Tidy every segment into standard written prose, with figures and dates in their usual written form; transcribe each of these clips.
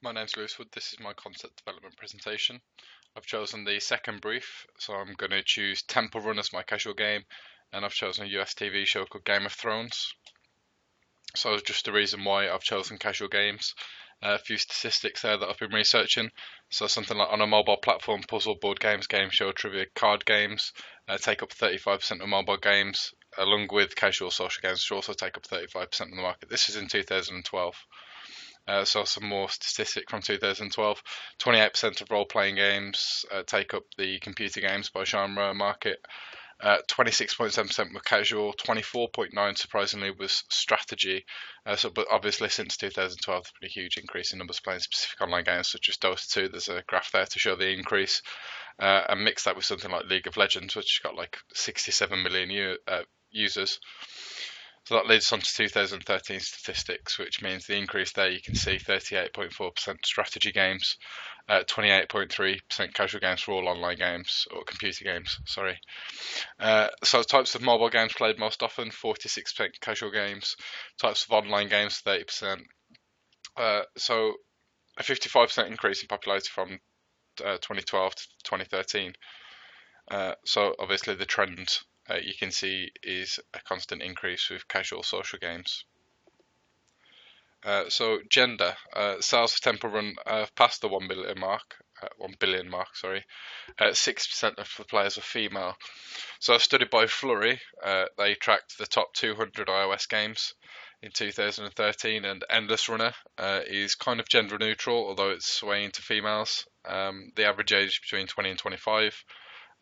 My name's Lewis Wood. This is my concept development presentation. I've chosen the second brief, so I'm going to choose Temple Run as my casual game, and I've chosen a US TV show called Game of Thrones. So just the reason why I've chosen casual games. A few statistics there that I've been researching. So something like on a mobile platform, puzzle, board games, game show, trivia, card games take up 35% of mobile games, along with casual social games, which also take up 35% of the market. This is in 2012. So some more statistic from 2012. 28% of role-playing games take up the computer games by genre market. 26.7% were casual. 24.9% surprisingly was strategy. But obviously since 2012, there's been a huge increase in numbers playing specific online games such as Dota 2. There's a graph there to show the increase. And mix that with something like League of Legends, which has got like 67 million users. So that leads us on to 2013 statistics, which means the increase there you can see 38.4% strategy games, 28.3% casual games for all online games, or computer games, sorry. So types of mobile games played most often, 46% casual games, types of online games, 30%. So a 55% increase in popularity from 2012 to 2013. So obviously the trend you can see is a constant increase with casual social games. So gender, sales of Temple Run past the 1 billion mark. 1 billion mark, sorry. 6% of the players are female. So a study by Flurry, they tracked the top 200 iOS games in 2013, and Endless Runner is kind of gender neutral, although it's swaying to females. The average age is between 20 and 25.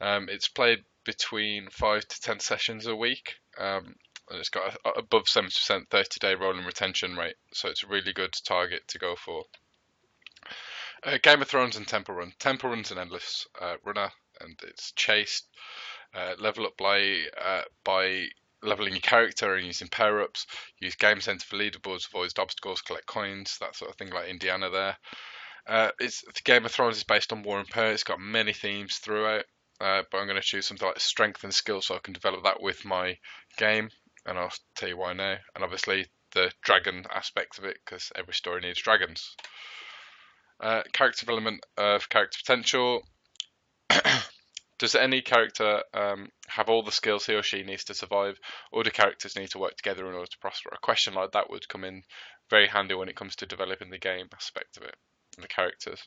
It's played between 5 to 10 sessions a week. And it's got above 70% 30-day rolling retention rate, so it's a really good target to go for. Game of Thrones and Temple Run. Temple Run's an endless runner, and it's chased. Level up by leveling your character and using power ups. Use Game Center for leaderboards, avoid obstacles, collect coins, that sort of thing, like Indiana there. The Game of Thrones is based on war and power. It's got many themes throughout. But I'm going to choose something like strength and skill so I can develop that with my game, and I'll tell you why now. And obviously the dragon aspect of it, because every story needs dragons. Character development of character potential. Does any character have all the skills he or she needs to survive, or do characters need to work together in order to prosper? A question like that would come in very handy when it comes to developing the game aspect of it, and the characters.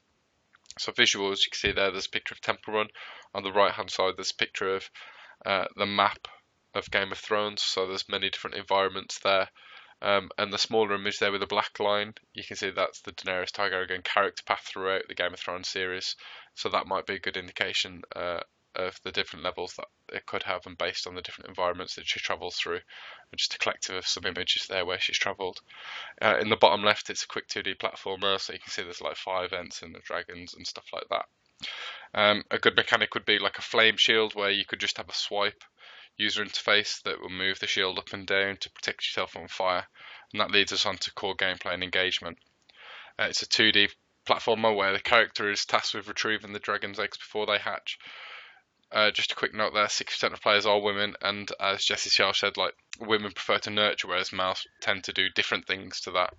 So visuals, you can see there's a picture of Temple Run. On the right hand side, there's a picture of the map of Game of Thrones. So there's many different environments there. And the smaller image there with the black line, you can see that's the Daenerys Targaryen character path throughout the Game of Thrones series. So that might be a good indication of the different levels that it could have, and based on the different environments that she travels through. And just a collective of some images there where she's travelled. In the bottom left, it's a quick 2D platformer, so you can see there's like 5 vents and the dragons and stuff like that. A good mechanic would be like a flame shield, where you could just have a swipe user interface that will move the shield up and down to protect yourself from fire. And that leads us on to core gameplay and engagement. It's a 2D platformer where the character is tasked with retrieving the dragon's eggs before they hatch. Just a quick note there, 60% of players are women, and as Jesse Shell said, like, women prefer to nurture, whereas males tend to do different things to that,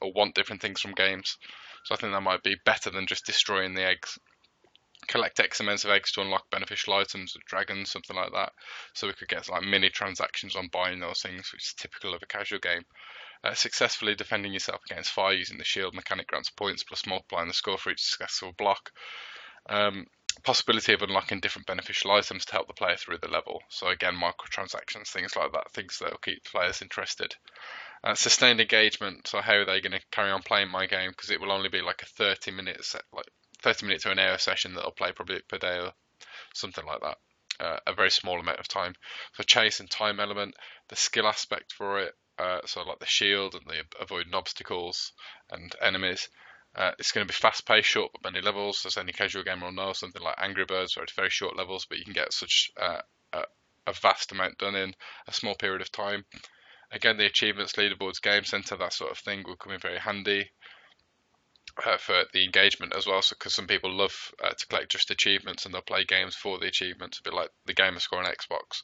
or want different things from games. So I think that might be better than just destroying the eggs. Collect X amounts of eggs to unlock beneficial items, dragons, something like that. So we could get like mini transactions on buying those things, which is typical of a casual game. Successfully defending yourself against fire using the shield mechanic grants points, plus multiplying the score for each successful block. Possibility of unlocking different beneficial items to help the player through the level. So again, microtransactions, things like that, things that will keep players interested. Sustained engagement. So how are they going to carry on playing my game? Because it will only be like a 30 minute to an hour session that I'll play probably per day or something like that. A very small amount of time. So chase and time element, the skill aspect for it. So like the shield and the avoiding obstacles and enemies. It's going to be fast-paced, short but many levels, as any casual gamer will know. Something like Angry Birds, where it's very short levels, but you can get such a vast amount done in a small period of time. Again, the achievements, leaderboards, game center, that sort of thing will come in very handy for the engagement as well. So, because some people love to collect just achievements, and they'll play games for the achievements, a bit like the gamer score on Xbox.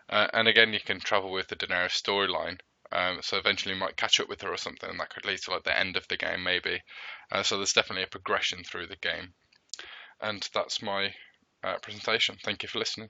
And again, you can travel with the Daenerys storyline. So eventually you might catch up with her or something, and that could lead to like the end of the game maybe. So there's definitely a progression through the game. And that's my presentation. Thank you for listening.